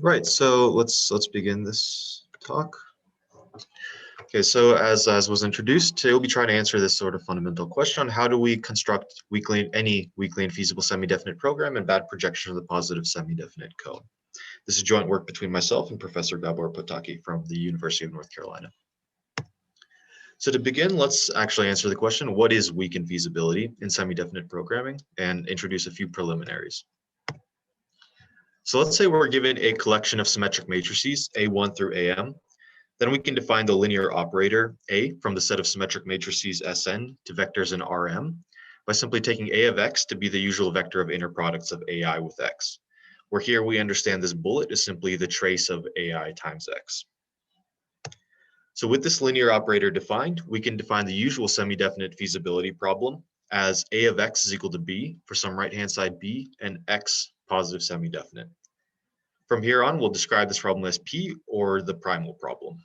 Right, so let's begin this talk. Okay, so as was introduced, today we'll be trying to answer this sort of fundamental question: how do we construct any weakly infeasible semi-definite program and bad projection of the positive semi-definite cone? This is joint work between myself and Professor Gabor Potocki from the University of North Carolina. So to begin, let's actually answer the question: what is weak infeasibility in semi-definite programming, and introduce a few preliminaries. So let's say we're given a collection of symmetric matrices, A1 through AM. Then we can define the linear operator A from the set of symmetric matrices Sn to vectors in Rm by simply taking A of x to be the usual vector of inner products of Ai with x, where here we understand this bullet is simply the trace of Ai times x. So with this linear operator defined, we can define the usual semi-definite feasibility problem as A of x is equal to b for some right-hand side b and x positive semi-definite. From here on, we'll describe this problem as P, or the primal problem.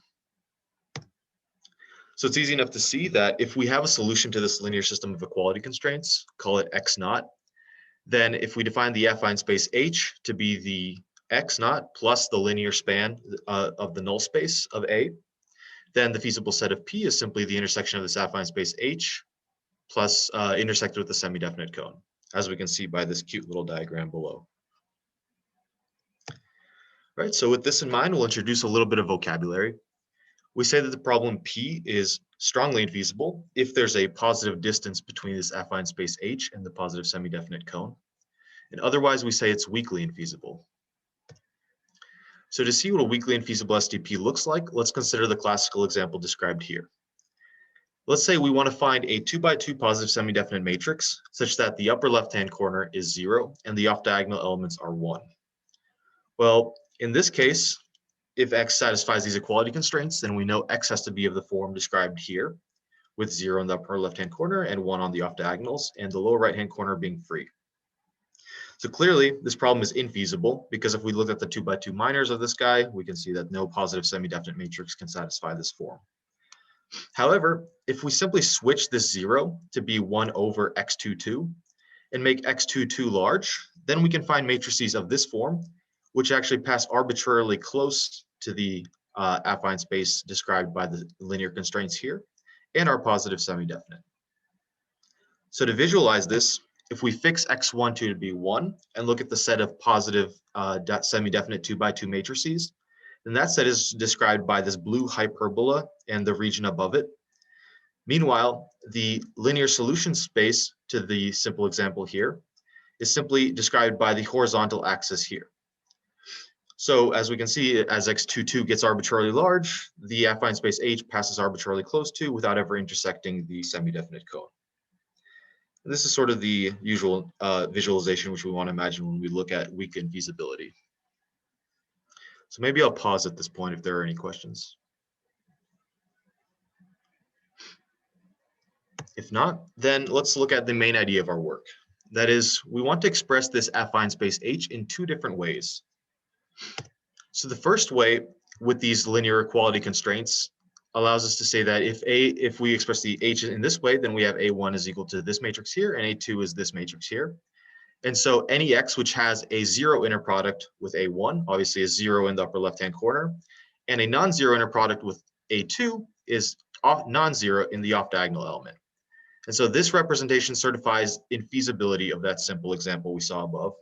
So it's easy enough to see that if we have a solution to this linear system of equality constraints, call it x naught, then if we define the affine space H to be the x naught plus the linear span of the null space of A, then the feasible set of P is simply the intersection of this affine space H plus intersected with the semi-definite cone, as we can see by this cute little diagram below. Right, so with this in mind, we'll introduce a little bit of vocabulary. We say that the problem P is strongly infeasible if there's a positive distance between this affine space H and the positive semi-definite cone. And otherwise, we say it's weakly infeasible. So to see what a weakly infeasible SDP looks like, let's consider the classical example described here. Let's say we want to find a 2x2 positive semi-definite matrix such that the upper left-hand corner is 0 and the off-diagonal elements are 1. Well, in this case, if x satisfies these equality constraints, then we know x has to be of the form described here, with 0 in the upper left-hand corner and 1 on the off-diagonals, and the lower right-hand corner being free. So clearly, this problem is infeasible, because if we look at the 2x2 minors of this guy, we can see that no positive semi-definite matrix can satisfy this form. However, if we simply switch this 0 to be 1 over x22 and make x22 large, then we can find matrices of this form, which actually pass arbitrarily close to the affine space described by the linear constraints here, and are positive semi-definite. So to visualize this, if we fix x12 to be 1 and look at the set of positive semi-definite 2x2 matrices, then that set is described by this blue hyperbola and the region above it. Meanwhile, the linear solution space to the simple example here is simply described by the horizontal axis here. So as we can see, as x22 gets arbitrarily large, the affine space H passes arbitrarily close to without ever intersecting the semi-definite cone. And this is sort of the usual visualization which we want to imagine when we look at weak infeasibility. So maybe I'll pause at this point if there are any questions. If not, then let's look at the main idea of our work. That is, we want to express this affine space H in two different ways. So the first way with these linear equality constraints allows us to say that if we express the H in this way, then we have A1 is equal to this matrix here and A2 is this matrix here. And so any X which has a 0 inner product with A1, obviously a 0 in the upper left-hand corner, and a non-zero inner product with A2 is non-zero in the off-diagonal element. And so this representation certifies infeasibility of that simple example we saw above.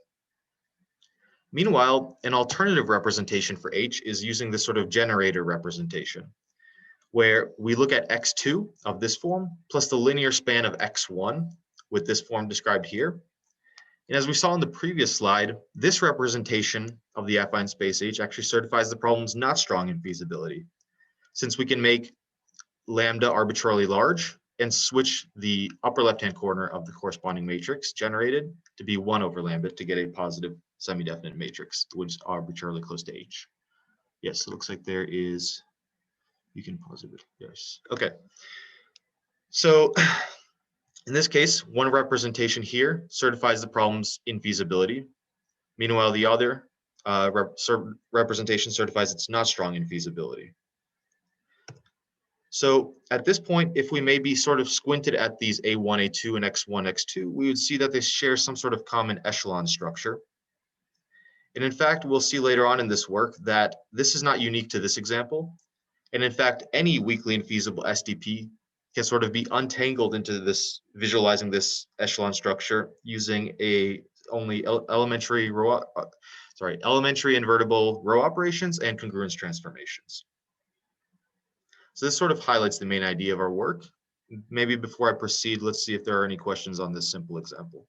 Meanwhile, an alternative representation for H is using this sort of generator representation, where we look at x2 of this form plus the linear span of x1 with this form described here. And as we saw in the previous slide, this representation of the affine space H actually certifies the problem's not strong in feasibility, since we can make lambda arbitrarily large and switch the upper left-hand corner of the corresponding matrix generated to be 1 over lambda to get a positive semi-definite matrix, which is arbitrarily close to H. Yes, it looks like there is, you can pause it, yes. Okay, so in this case, one representation here certifies the problem's infeasibility. Meanwhile, the other representation certifies it's not strong in feasibility. So at this point, if we maybe sort of squinted at these A1, A2, and X1, X2, we would see that they share some sort of common echelon structure. And in fact, we'll see later on in this work that this is not unique to this example. And in fact, any weakly infeasible SDP can sort of be untangled into this, visualizing this echelon structure using only elementary invertible row operations and congruence transformations. So this sort of highlights the main idea of our work. Maybe before I proceed, let's see if there are any questions on this simple example.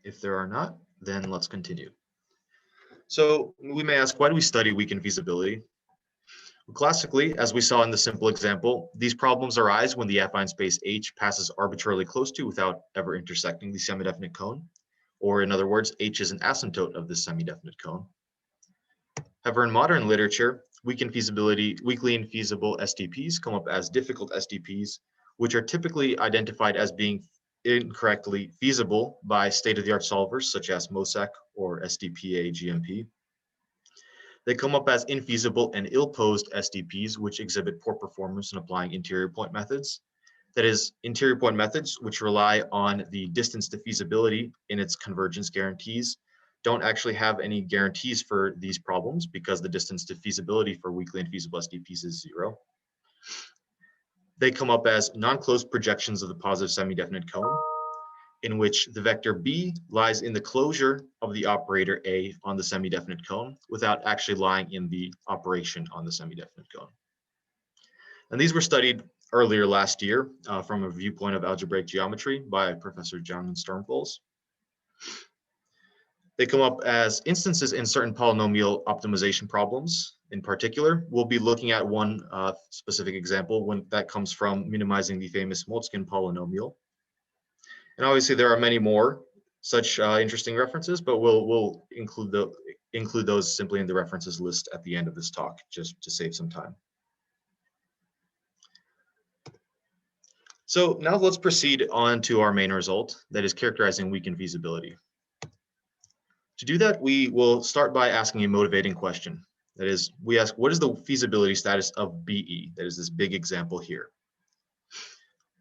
If there are not, then let's continue. So we may ask, why do we study weak infeasibility? Well, classically, as we saw in the simple example, these problems arise when the affine space H passes arbitrarily close to without ever intersecting the semidefinite cone, or in other words, H is an asymptote of this semidefinite cone. However, in modern literature, weakly infeasible SDPs come up as difficult SDPs, which are typically identified as being incorrectly feasible by state-of-the-art solvers such as MOSAC or SDPA GMP. They come up as infeasible and ill-posed SDPs, which exhibit poor performance in applying interior point methods. That is, interior point methods, which rely on the distance to feasibility in its convergence guarantees, don't actually have any guarantees for these problems because the distance to feasibility for weakly infeasible SDPs is 0. They come up as non-closed projections of the positive semidefinite cone, in which the vector B lies in the closure of the operator A on the semidefinite cone without actually lying in the operation on the semidefinite cone. And these were studied earlier last year from a viewpoint of algebraic geometry by Professor John Sternfels. They come up as instances in certain polynomial optimization problems. In particular, we'll be looking at one specific example when that comes from minimizing the famous Motzkin polynomial. And obviously there are many more such interesting references, but we'll include those simply in the references list at the end of this talk, just to save some time. So now let's proceed on to our main result, that is characterizing weak infeasibility. To do that, we will start by asking a motivating question. That is, we ask, what is the feasibility status of BE? That is this big example here.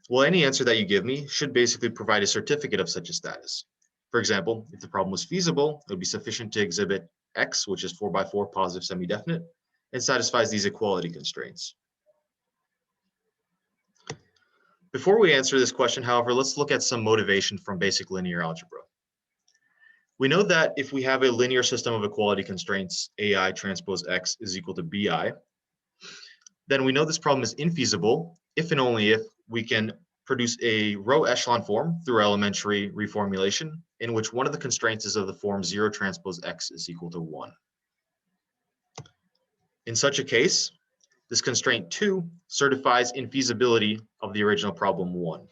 Well, any answer that you give me should basically provide a certificate of such a status. For example, if the problem was feasible, it would be sufficient to exhibit X, which is 4x4 positive semidefinite, and satisfies these equality constraints. Before we answer this question, however, let's look at some motivation from basic linear algebra. We know that if we have a linear system of equality constraints, AI transpose X is equal to BI, then we know this problem is infeasible if and only if we can produce a row echelon form through elementary reformulation in which one of the constraints is of the form 0 transpose X is equal to 1. In such a case, this constraint 2 certifies infeasibility of the original problem 1.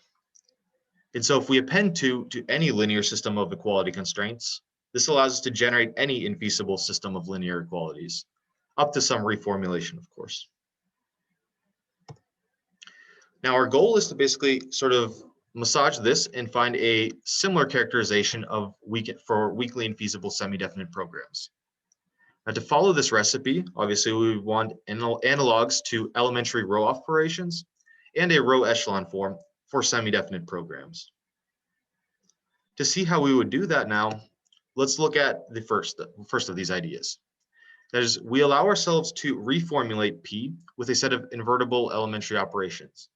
And so if we append 2 to any linear system of equality constraints, this allows us to generate any infeasible system of linear equalities, up to some reformulation, of course. Now, our goal is to basically sort of massage this and find a similar characterization of for weakly infeasible semi-definite programs. Now, to follow this recipe, obviously we want analogs to elementary row operations and a row echelon form for semi-definite programs. To see how we would do that now, let's look at the first of these ideas. That is, we allow ourselves to reformulate P with a set of invertible elementary operations.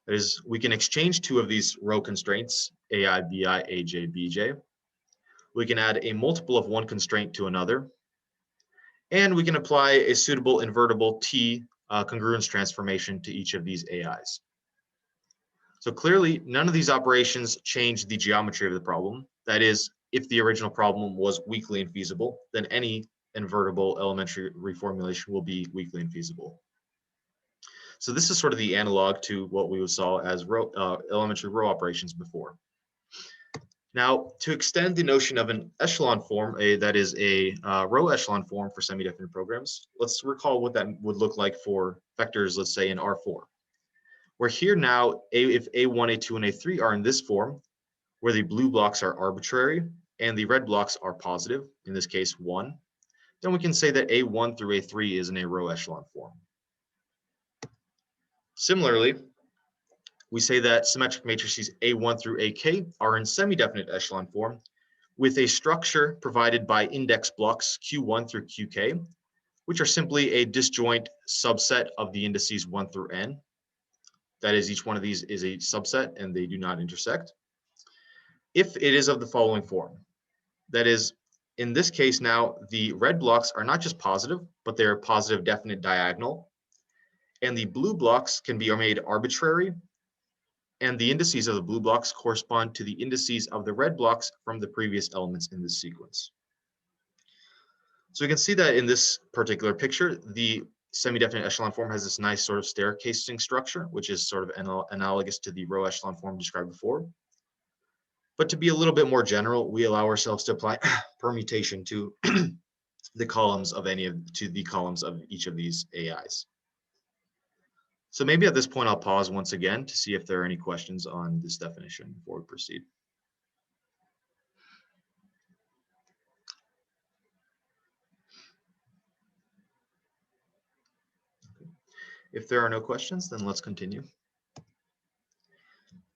That is, we can exchange 2 of these row constraints, AI, BI, AJ, BJ. We can add a multiple of one constraint to another. And we can apply a suitable invertible T congruence transformation to each of these AIs. So clearly, none of these operations change the geometry of the problem. That is, if the original problem was weakly infeasible, then any invertible elementary reformulation will be weakly infeasible. So this is sort of the analog to what we saw as elementary row operations before. Now, to extend the notion of an echelon form, that is a row echelon form for semi-definite programs, let's recall what that would look like for vectors, let's say in R4. Where here now, if A1, A2, and A3 are in this form, where the blue blocks are arbitrary and the red blocks are positive, in this case 1, then we can say that A1 through A3 is in a row echelon form. Similarly, we say that symmetric matrices A1 through AK are in semi-definite echelon form with a structure provided by index blocks Q1 through QK, which are simply a disjoint subset of the indices 1 through n. That is, each one of these is a subset and they do not intersect. If it is of the following form, that is, in this case now, the red blocks are not just positive, but they're positive definite diagonal. And the blue blocks can be made arbitrary, and the indices of the blue blocks correspond to the indices of the red blocks from the previous elements in this sequence. So we can see that in this particular picture, the semi-definite echelon form has this nice sort of staircasing structure, which is sort of analogous to the row echelon form described before. But to be a little bit more general, we allow ourselves to apply permutation to the columns of each of these AIs. So maybe at this point, I'll pause once again to see if there are any questions on this definition before we proceed. Okay. If there are no questions, then let's continue.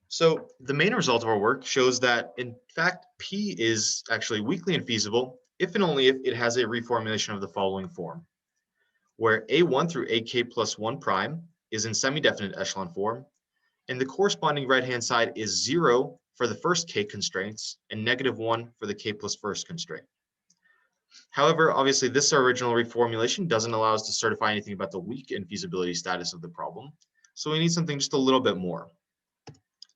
So the main result of our work shows that, in fact, P is actually weakly infeasible if and only if it has a reformulation of the following form, where A1 through AK plus 1 prime is in semi-definite echelon form, and the corresponding right-hand side is 0 for the first K constraints and -1 for the K plus first constraint. However, obviously, this original reformulation doesn't allow us to certify anything about the weak infeasibility status of the problem, so we need something just a little bit more.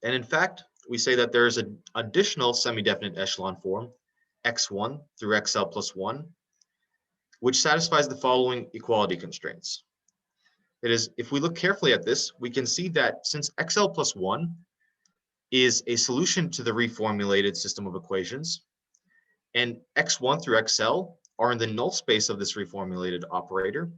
And in fact, we say that there is an additional semi-definite echelon form, x1 through xl plus 1, which satisfies the following equality constraints. That is, if we look carefully at this, we can see that since xl plus 1 is a solution to the reformulated system of equations, and x1 through xl are in the null space of this reformulated operator,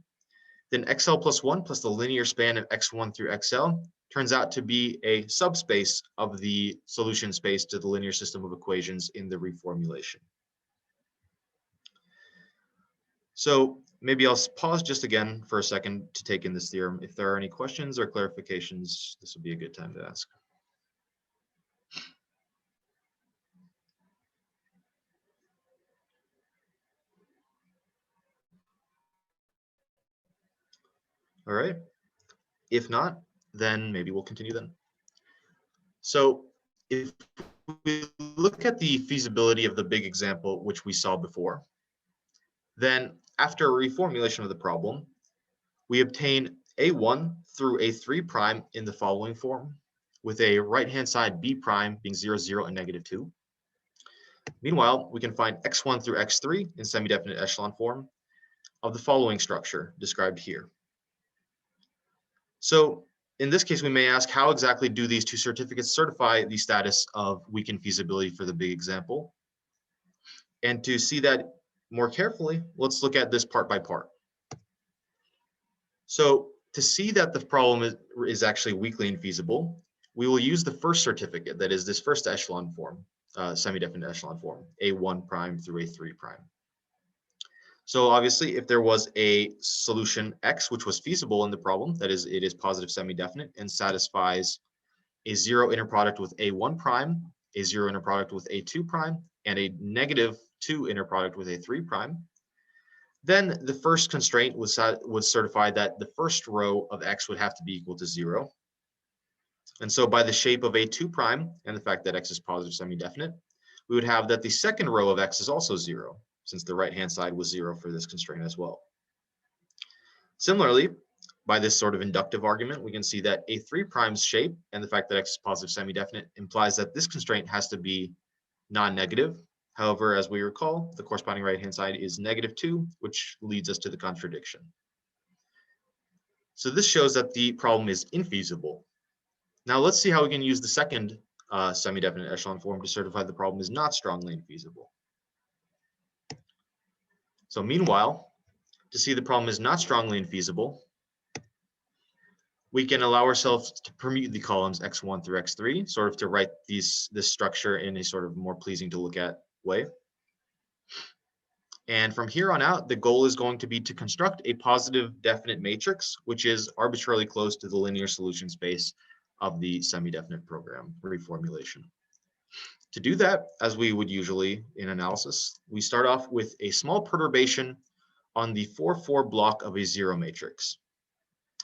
then xl plus 1 plus the linear span of x1 through xl turns out to be a subspace of the solution space to the linear system of equations in the reformulation. So maybe I'll pause just again for a second to take in this theorem. If there are any questions or clarifications, this would be a good time to ask. All right. If not, then maybe we'll continue then. So if we look at the feasibility of the big example, which we saw before, then after a reformulation of the problem, we obtain A1 through A3 prime in the following form, with a right-hand side B prime being 0, 0, and -2. Meanwhile, we can find x1 through x3 in semi-definite echelon form of the following structure described here. So in this case, we may ask, how exactly do these two certificates certify the status of weak infeasibility for the big example? And to see that more carefully, let's look at this part by part. So to see that the problem is actually weakly infeasible, we will use the first certificate, that is this first echelon form, semi-definite echelon form, A1 prime through A3 prime. So obviously, if there was a solution X which was feasible in the problem, that is, it is positive semi-definite and satisfies a 0 inner product with A1 prime, a 0 inner product with A2 prime, and a -2 inner product with A3 prime, then the first constraint would certify that the first row of X would have to be equal to 0. And so by the shape of A2 prime and the fact that X is positive semi-definite, we would have that the second row of X is also 0, since the right-hand side was 0 for this constraint as well. Similarly, by this sort of inductive argument, we can see that A3 prime's shape and the fact that X is positive semi-definite implies that this constraint has to be non-negative. However, as we recall, the corresponding right-hand side is -2, which leads us to the contradiction. So this shows that the problem is infeasible. Now let's see how we can use the second semi-definite echelon form to certify the problem is not strongly infeasible. So meanwhile, to see the problem is not strongly infeasible, we can allow ourselves to permute the columns x1 through x3, sort of to write this structure in a sort of more pleasing to look at way. And from here on out, the goal is going to be to construct a positive definite matrix, which is arbitrarily close to the linear solution space of the semi-definite program reformulation. To do that, as we would usually in analysis, we start off with a small perturbation on the 4-4 block of a zero matrix.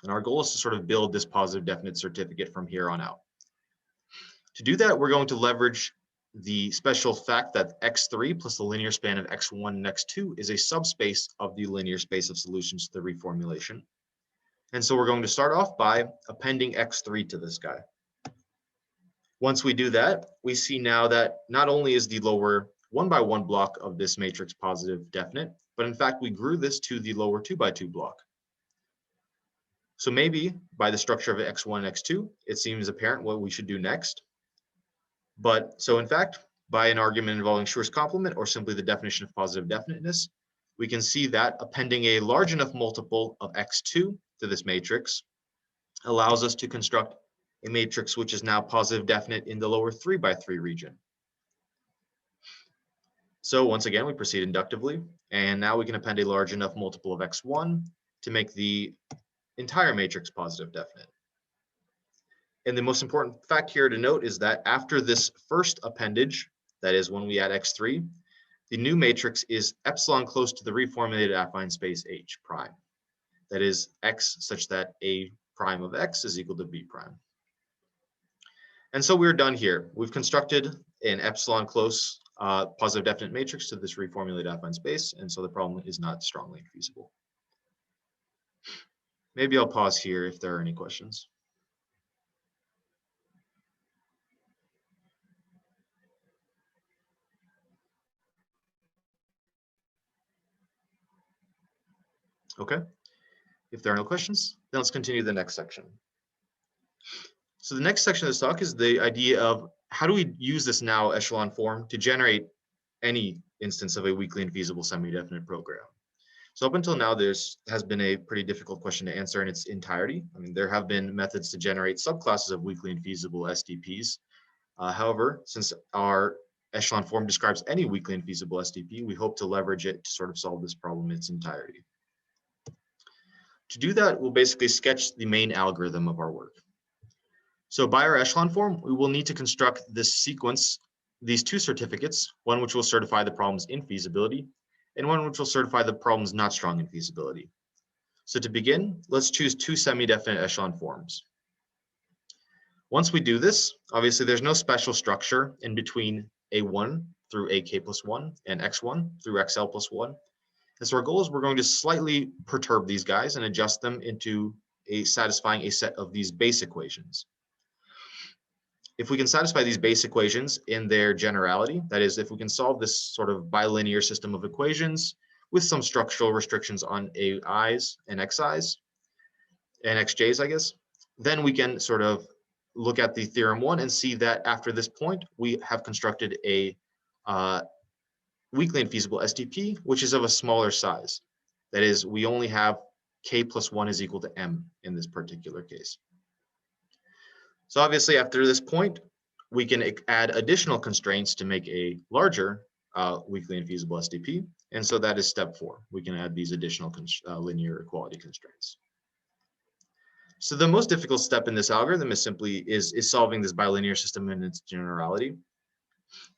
And our goal is to sort of build this positive definite certificate from here on out. To do that, we're going to leverage the special fact that x3 plus the linear span of x1 and x2 is a subspace of the linear space of solutions to the reformulation. And so we're going to start off by appending x3 to this guy. Once we do that, we see now that not only is the lower 1x1 block of this matrix positive definite, but in fact, we grew this to the lower 2x2 block. So maybe by the structure of x1 and x2, it seems apparent what we should do next. But so in fact, by an argument involving Schur's complement or simply the definition of positive definiteness, we can see that appending a large enough multiple of x2 to this matrix allows us to construct a matrix which is now positive definite in the lower 3x3 region. So once again, we proceed inductively, and now we can append a large enough multiple of x1 to make the entire matrix positive definite. And the most important fact here to note is that after this first appendage, that is when we add x3, the new matrix is epsilon close to the reformulated affine space H prime. That is x such that A prime of x is equal to B prime. And so we're done here. We've constructed an epsilon close positive definite matrix to this reformulated affine space, and so the problem is not strongly infeasible. Maybe I'll pause here if there are any questions. Okay, if there are no questions, then let's continue the next section. So the next section of this talk is the idea of how do we use this now echelon form to generate any instance of a weakly infeasible semi-definite program. So up until now, has been a pretty difficult question to answer in its entirety. I mean, there have been methods to generate subclasses of weakly infeasible SDPs. However, since our echelon form describes any weakly infeasible SDP, we hope to leverage it to sort of solve this problem in its entirety. To do that, we'll basically sketch the main algorithm of our work. So by our echelon form, we will need to construct this sequence, these two certificates, one which will certify the problem's infeasibility, and one which will certify the problem's not strong infeasibility. So to begin, let's choose two semi-definite echelon forms. Once we do this, obviously there's no special structure in between A1 through AK plus 1 and X1 through XL plus 1. And so our goal is we're going to slightly perturb these guys and adjust them into satisfying a set of these base equations. If we can satisfy these base equations in their generality, that is, if we can solve this sort of bilinear system of equations with some structural restrictions on AIs and XIs and XJs, I guess, then we can sort of look at the theorem 1 and see that after this point, we have constructed a weakly infeasible SDP, which is of a smaller size. That is, we only have K plus 1 is equal to M in this particular case. So obviously, after this point, we can add additional constraints to make a larger weakly infeasible SDP. And so that is step 4. We can add these additional linear equality constraints. So the most difficult step in this algorithm is simply solving this bilinear system in its generality.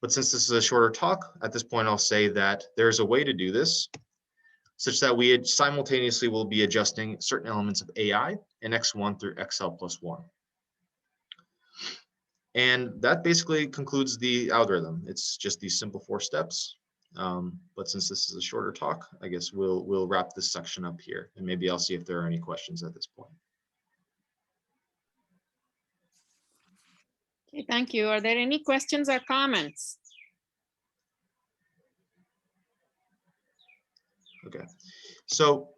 But since this is a shorter talk, at this point, I'll say that there's a way to do this such that we simultaneously will be adjusting certain elements of AI and X1 through XL plus 1. And that basically concludes the algorithm. It's just these simple 4 steps. But since this is a shorter talk, I guess we'll wrap this section up here. And maybe I'll see if there are any questions at this point. Okay, thank you. Are there any questions or comments? Okay, so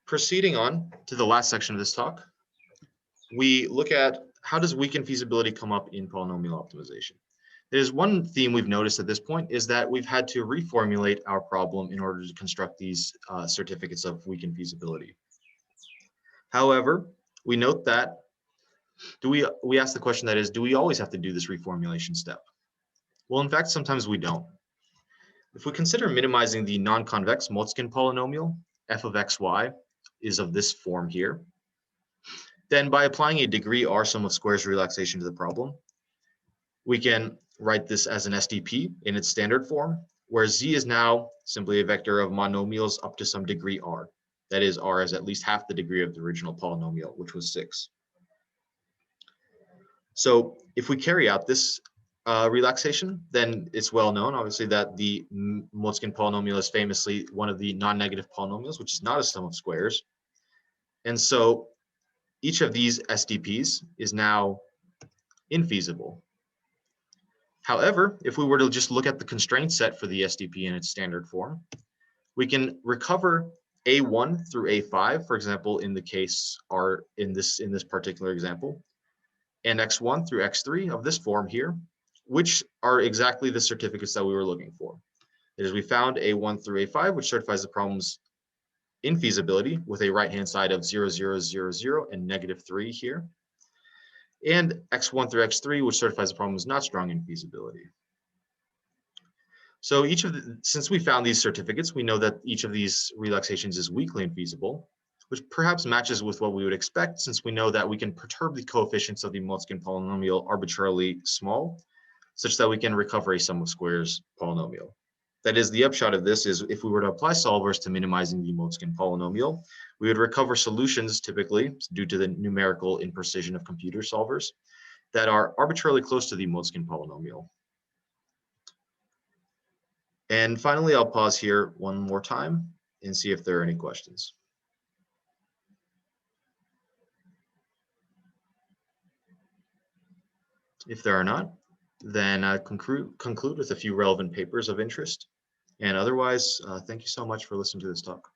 proceeding on to the last section of this talk, we look at how does weak infeasibility come up in polynomial optimization. There's one theme we've noticed at this point is that we've had to reformulate our problem in order to construct these certificates of weak infeasibility. However, we note that we ask the question that is, do we always have to do this reformulation step? Well, in fact, sometimes we don't. If we consider minimizing the non-convex Motzkin polynomial, f of xy is of this form here. Then by applying a degree R sum of squares relaxation to the problem, we can write this as an SDP in its standard form, where Z is now simply a vector of monomials up to some degree R. That is, R is at least half the degree of the original polynomial, which was 6. So if we carry out this relaxation, then it's well known, obviously, that the Motzkin polynomial is famously one of the non-negative polynomials, which is not a sum of squares. And so each of these SDPs is now infeasible. However, if we were to just look at the constraint set for the SDP in its standard form, we can recover A1 through A5, for example, in the case R in this particular example, and X1 through X3 of this form here, which are exactly the certificates that we were looking for. That is, we found A1 through A5, which certifies the problem's infeasibility with a right-hand side of 0, 0, 0, 0, and -3 here. And X1 through X3, which certifies the problem is not strong infeasibility. So since we found these certificates, we know that each of these relaxations is weakly infeasible, which perhaps matches with what we would expect, since we know that we can perturb the coefficients of the Motzkin polynomial arbitrarily small, such that we can recover a sum of squares polynomial. That is, the upshot of this is if we were to apply solvers to minimizing the Motzkin polynomial, we would recover solutions typically due to the numerical imprecision of computer solvers that are arbitrarily close to the Motzkin polynomial. And finally, I'll pause here one more time and see if there are any questions. If there are not, then I conclude with a few relevant papers of interest. And otherwise, thank you so much for listening to this talk.